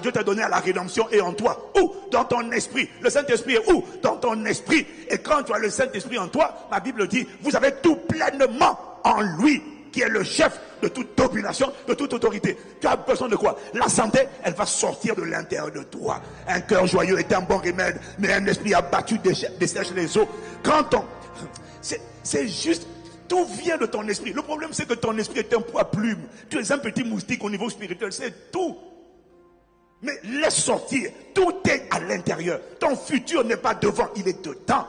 Dieu t'a donné à la rédemption est en toi. Où? Dans ton esprit. Le Saint-Esprit est où? Dans ton esprit. Et quand tu as le Saint-Esprit en toi, ma Bible dit, vous avez tout pleinement en lui, qui est le chef de toute domination, de toute autorité. Tu as besoin de quoi? La santé, elle va sortir de l'intérieur de toi. Un cœur joyeux est un bon remède, mais un esprit abattu dessèche les os. Quand on... C'est juste... Tout vient de ton esprit. Le problème, c'est que ton esprit est un poids plume. Tu es un petit moustique au niveau spirituel. C'est tout. Mais laisse sortir. Tout est à l'intérieur. Ton futur n'est pas devant, il est dedans.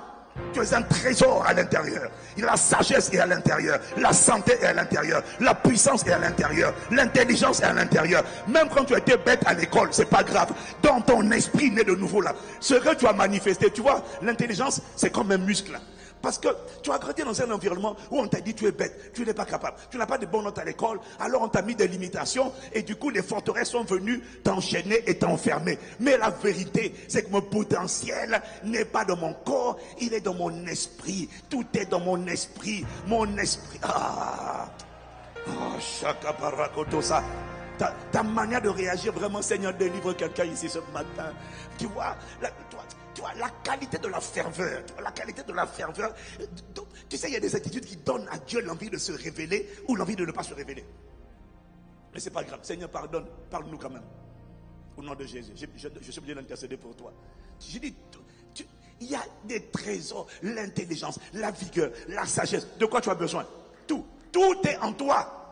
Tu es un trésor à l'intérieur. La sagesse est à l'intérieur. La santé est à l'intérieur. La puissance est à l'intérieur. L'intelligence est à l'intérieur. Même quand tu étais bête à l'école, c'est pas grave. Dans ton esprit né de nouveau là, ce que tu as manifesté, tu vois, l'intelligence, c'est comme un muscle. Parce que tu as grandi dans un environnement où on t'a dit tu es bête, tu n'es pas capable, tu n'as pas de bonnes notes à l'école, alors on t'a mis des limitations et du coup les forteresses sont venues t'enchaîner et t'enfermer. Mais la vérité, c'est que mon potentiel n'est pas dans mon corps, il est dans mon esprit. Tout est dans mon esprit. Mon esprit. Shakaparakotosa. Ta manière de réagir, vraiment, Seigneur, délivre quelqu'un ici ce matin. Tu vois, la qualité de la ferveur. La qualité de la ferveur. Tu sais, il y a des attitudes qui donnent à Dieu l'envie de se révéler ou l'envie de ne pas se révéler. Mais c'est pas grave. Seigneur, pardonne. Parle-nous quand même. Au nom de Jésus. Je suis obligé d'intercéder pour toi. J'ai dit, il y a des trésors, l'intelligence, la vigueur, la sagesse. De quoi tu as besoin? Tout. Tout est en toi.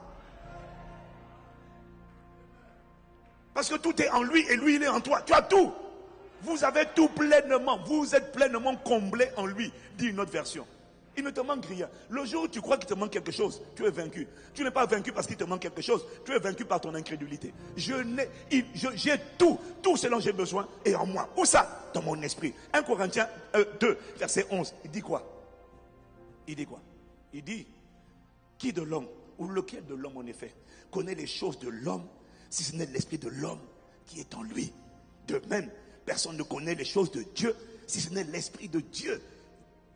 Parce que tout est en lui et lui il est en toi. Tu as tout. Vous avez tout pleinement. Vous êtes pleinement comblé en lui, dit une autre version. Il ne te manque rien. Le jour où tu crois qu'il te manque quelque chose, tu es vaincu. Tu n'es pas vaincu parce qu'il te manque quelque chose. Tu es vaincu par ton incrédulité. J'ai tout. Tout ce dont j'ai besoin est en moi. Où ça? Dans mon esprit. 1 Corinthiens 2, verset 11. Il dit quoi? Il dit quoi? Il dit, qui de l'homme, ou lequel de l'homme en effet, connaît les choses de l'homme, si ce n'est l'esprit de l'homme qui est en lui. De même, personne ne connaît les choses de Dieu, si ce n'est l'esprit de Dieu.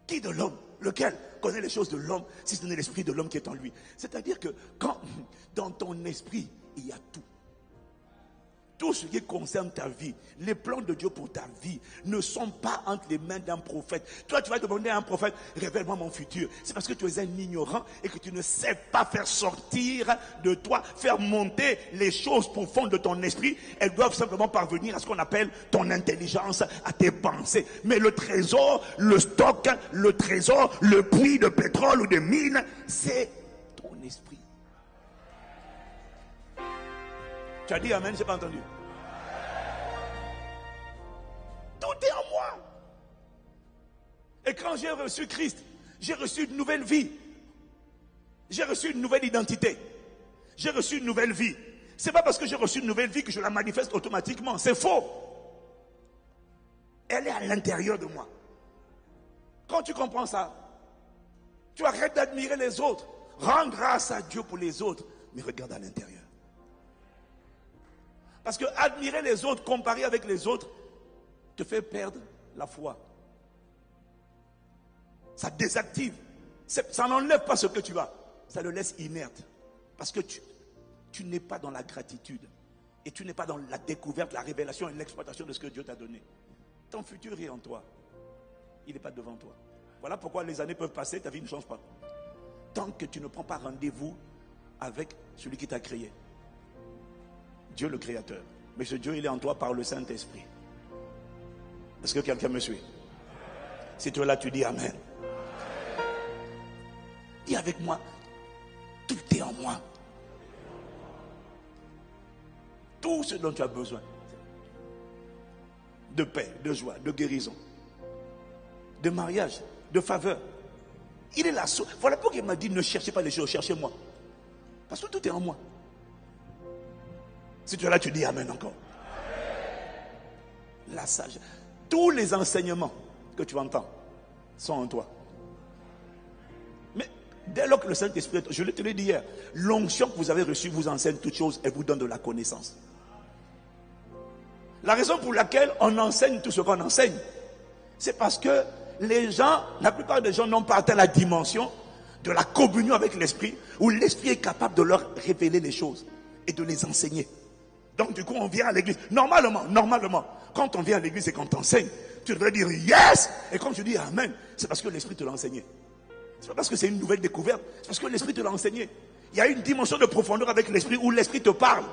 Qui de l'homme? Lequel connaît les choses de l'homme, si ce n'est l'esprit de l'homme qui est en lui? C'est-à-dire que quand, dans ton esprit, il y a tout. Tout ce qui concerne ta vie, les plans de Dieu pour ta vie ne sont pas entre les mains d'un prophète. Toi, tu vas demander à un prophète, révèle-moi mon futur. C'est parce que tu es un ignorant et que tu ne sais pas faire sortir de toi, faire monter les choses profondes de ton esprit. Elles doivent simplement parvenir à ce qu'on appelle ton intelligence, à tes pensées. Mais le trésor, le stock, le trésor, le puits de pétrole ou de mine, c'est ton esprit. Tu as dit amen, je n'ai pas entendu. Tout est en moi. Et quand j'ai reçu Christ, j'ai reçu une nouvelle vie. J'ai reçu une nouvelle identité. J'ai reçu une nouvelle vie. Ce n'est pas parce que j'ai reçu une nouvelle vie que je la manifeste automatiquement. C'est faux. Elle est à l'intérieur de moi. Quand tu comprends ça, tu arrêtes d'admirer les autres. Rends grâce à Dieu pour les autres, mais regarde à l'intérieur. Parce que admirer les autres, comparer avec les autres, te fait perdre la foi. Ça désactive. Ça n'enlève pas ce que tu as. Ça le laisse inerte. Parce que tu n'es pas dans la gratitude. Et tu n'es pas dans la découverte, la révélation et l'exploitation de ce que Dieu t'a donné. Ton futur est en toi. Il n'est pas devant toi. Voilà pourquoi les années peuvent passer, ta vie ne change pas. Tant que tu ne prends pas rendez-vous avec celui qui t'a créé. Dieu le Créateur. Mais ce Dieu, il est en toi par le Saint-Esprit. Est-ce que quelqu'un me suit? Si tu es là, tu dis Amen. Dis avec moi, tout est en moi. Tout ce dont tu as besoin. De paix, de joie, de guérison, de mariage, de faveur. Il est là. Voilà pourquoi il m'a dit ne cherchez pas les choses, cherchez-moi. Parce que tout est en moi. Si tu es là, tu dis Amen encore. La sagesse. Tous les enseignements que tu entends sont en toi. Mais dès lors que le Saint-Esprit, je te l'ai dit hier, l'onction que vous avez reçue vous enseigne toutes choses et vous donne de la connaissance. La raison pour laquelle on enseigne tout ce qu'on enseigne, c'est parce que les gens, la plupart des gens n'ont pas atteint la dimension de la communion avec l'Esprit, où l'Esprit est capable de leur révéler les choses et de les enseigner. Donc du coup, on vient à l'église. Normalement, quand on vient à l'église et qu'on t'enseigne, tu devrais dire yes. Et quand tu dis amen, c'est parce que l'Esprit te l'a enseigné. C'est pas parce que c'est une nouvelle découverte, c'est parce que l'Esprit te l'a enseigné. Il y a une dimension de profondeur avec l'Esprit où l'Esprit te parle.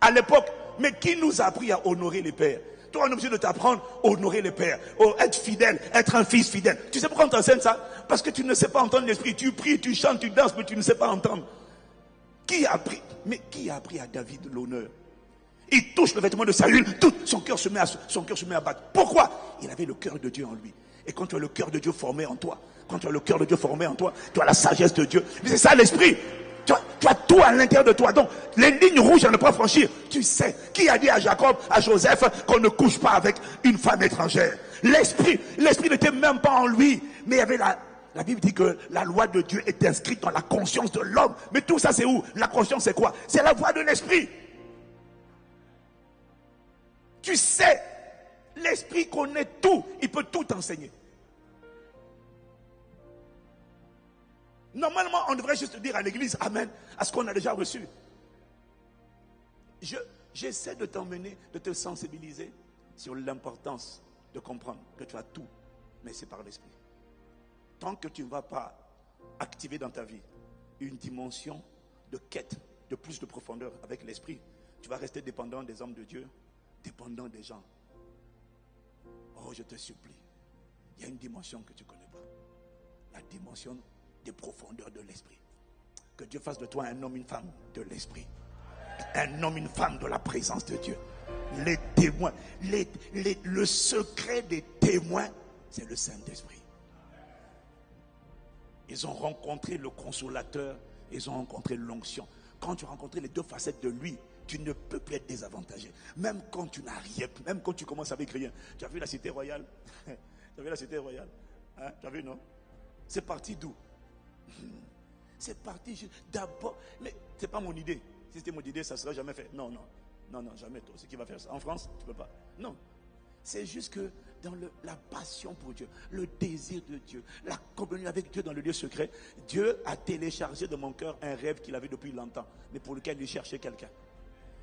À l'époque, mais qui nous a appris à honorer les pères? Toi, on est obligé de t'apprendre à honorer les pères, être fidèle, être un fils fidèle. Tu sais pourquoi on t'enseigne ça? Parce que tu ne sais pas entendre l'Esprit. Tu pries, tu chantes, tu danses, mais tu ne sais pas entendre. Qui a appris à David l'honneur? Il touche le vêtement de Saül, tout son cœur se met à battre. Pourquoi? Il avait le cœur de Dieu en lui. Et quand tu as le cœur de Dieu formé en toi, tu as la sagesse de Dieu. C'est ça l'Esprit. Tu as tout à l'intérieur de toi. Donc, les lignes rouges à ne pas franchir. Tu sais, qui a dit à Jacob, à Joseph, qu'on ne couche pas avec une femme étrangère? L'Esprit n'était même pas en lui. Mais il y avait la Bible dit que la loi de Dieu est inscrite dans la conscience de l'homme. Mais tout ça, c'est où? La conscience, c'est quoi? C'est la voix de l'Esprit. Tu sais, l'Esprit connaît tout. Il peut tout enseigner. Normalement, on devrait juste dire à l'église amen à ce qu'on a déjà reçu. J'essaie de t'emmener, de te sensibiliser sur l'importance de comprendre que tu as tout, mais c'est par l'Esprit. Tant que tu ne vas pas activer dans ta vie une dimension de quête, de plus de profondeur avec l'Esprit, tu vas rester dépendant des hommes de Dieu, dépendant des gens. Oh, je te supplie, il y a une dimension que tu ne connais pas. La dimension des profondeurs de l'Esprit. Que Dieu fasse de toi un homme, une femme de l'Esprit. Un homme, une femme de la présence de Dieu. Les témoins, le secret des témoins, c'est le Saint-Esprit. Ils ont rencontré le consolateur, ils ont rencontré l'onction. Quand tu as rencontré les deux facettes de lui, tu ne peux plus être désavantagé. Même quand tu n'as rien, même quand tu commences avec rien. Tu as vu la cité royale? Tu as vu la cité royale? Hein? Tu as vu, non? C'est parti d'où? C'est parti d'abord. Mais c'est pas mon idée. Si c'était mon idée, ça ne serait jamais fait. Non, jamais. Toi, c'est qui va faire ça? En France, tu ne peux pas. Non. C'est juste que dans la passion pour Dieu, le désir de Dieu, la communion avec Dieu dans le lieu secret, Dieu a téléchargé de mon cœur un rêve qu'il avait depuis longtemps, mais pour lequel il cherchait quelqu'un.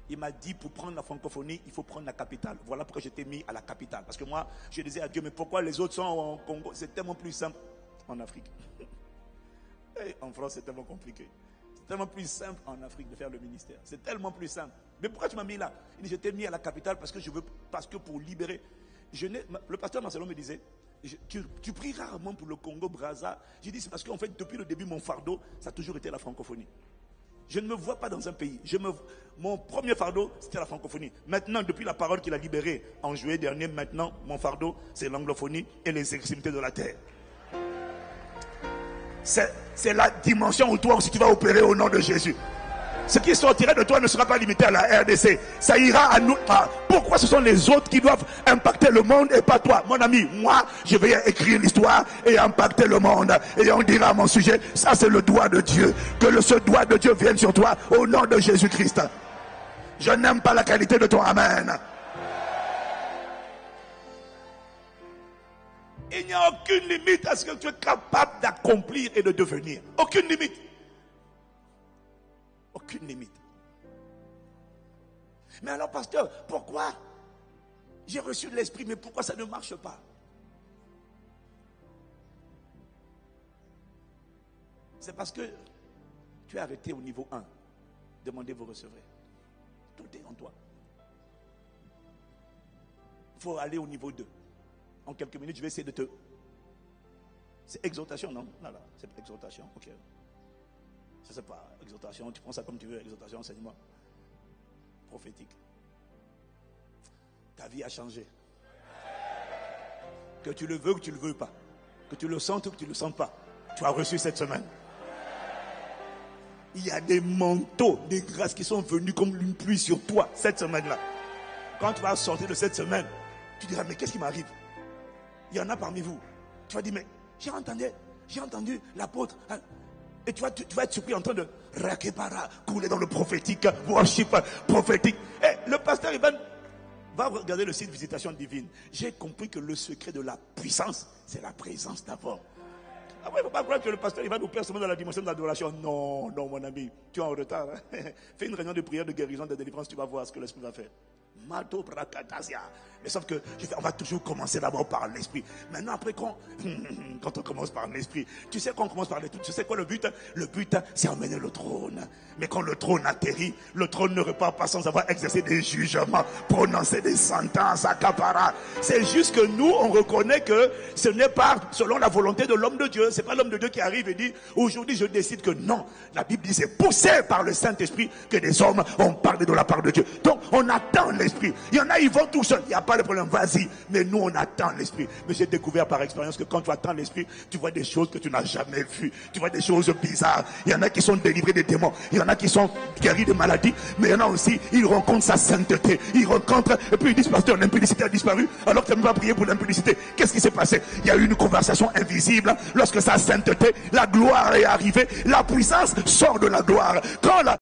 Il m'a dit, pour prendre la francophonie, il faut prendre la capitale. Voilà pourquoi j'étais mis à la capitale. Parce que moi, je disais à Dieu, mais pourquoi les autres sont en Congo? C'est tellement plus simple en Afrique. Et en France, c'est tellement compliqué. C'est tellement plus simple en Afrique de faire le ministère. C'est tellement plus simple. Mais pourquoi tu m'as mis là? Il dit, je t'ai mis à la capitale parce que pour libérer. Le pasteur Marcelo me disait, tu pries rarement pour le Congo-Brazza. J'ai dit, c'est parce qu'en fait, depuis le début, mon fardeau, ça a toujours été la francophonie. Je ne me vois pas dans un pays. Mon premier fardeau, c'était la francophonie. Maintenant, depuis la parole qu'il a libérée en juillet dernier, maintenant, mon fardeau, c'est l'anglophonie et les extrémités de la terre. C'est la dimension où toi aussi tu vas opérer au nom de Jésus. Ce qui sortira de toi ne sera pas limité à la RDC. Ça ira à nous. Pourquoi ce sont les autres qui doivent impacter le monde et pas toi? Mon ami, moi, je vais écrire l'histoire et impacter le monde. Et on dira à mon sujet, ça c'est le doigt de Dieu. Que ce doigt de Dieu vienne sur toi au nom de Jésus-Christ. Je n'aime pas la qualité de ton amen. Il n'y a aucune limite à ce que tu es capable d'accomplir et de devenir. Aucune limite. Aucune limite. Mais alors, pasteur, pourquoi j'ai reçu l'Esprit, mais pourquoi ça ne marche pas? C'est parce que tu es arrêté au niveau 1. Demandez, vous recevrez. Tout est en toi. Il faut aller au niveau 2. En quelques minutes, je vais essayer de te... C'est exhortation, non? Là, c'est exhortation, ok. Je ne sais pas, exhortation, tu prends ça comme tu veux, exhortation, enseignement prophétique. Ta vie a changé. Que tu le veux ou que tu ne le veux pas. Que tu le sentes ou que tu ne le sens pas. Tu as reçu cette semaine. Il y a des manteaux, des grâces qui sont venus comme une pluie sur toi cette semaine-là. Quand tu vas sortir de cette semaine, tu diras, mais qu'est-ce qui m'arrive? Il y en a parmi vous. Tu vas dire, mais j'ai entendu l'apôtre. Hein, et tu vas être surpris en train de rakepara, couler dans le prophétique, worship prophétique. Et le pasteur Ivan va regarder le site Visitation Divine. J'ai compris que le secret de la puissance, c'est la présence d'abord. Ah ouais, il ne faut pas croire que le pasteur il va nous perdre seulement dans la dimension de l'adoration. Non, non, mon ami, tu es en retard. Hein? Fais une réunion de prière, de guérison, de délivrance, tu vas voir ce que l'Esprit va faire. Mato Brakatasia. Mais sauf que on va toujours commencer d'abord par l'esprit. Maintenant, après, quand on commence par l'esprit, tu sais qu'on commence par l'esprit, tu sais quoi le but? Le but, c'est emmener le trône. Mais quand le trône atterrit, le trône ne repart pas sans avoir exercé des jugements, prononcé des sentences, acapara. C'est juste que nous, on reconnaît que ce n'est pas selon la volonté de l'homme de Dieu. C'est pas l'homme de Dieu qui arrive et dit, aujourd'hui je décide que non. La Bible dit, c'est poussé par le Saint-Esprit que des hommes ont parlé de la part de Dieu. Donc, on attend l'esprit. Il y en a, ils vont tout seuls. Il n'y a pas de problème, vas-y. Mais nous, on attend l'esprit. Mais j'ai découvert par expérience que quand tu attends l'esprit, tu vois des choses que tu n'as jamais vues. Tu vois des choses bizarres. Il y en a qui sont délivrés des démons. Il y en a qui sont guéris de maladies. Mais il y en a aussi, ils rencontrent sa sainteté. Ils rencontrent, et puis ils disent, pasteur, l'impudicité a disparu. Alors que tu n'as même pas prié pour l'impudicité. Qu'est-ce qui s'est passé? Il y a eu une conversation invisible. Lorsque sa sainteté, la gloire est arrivée. La puissance sort de la gloire. Quand la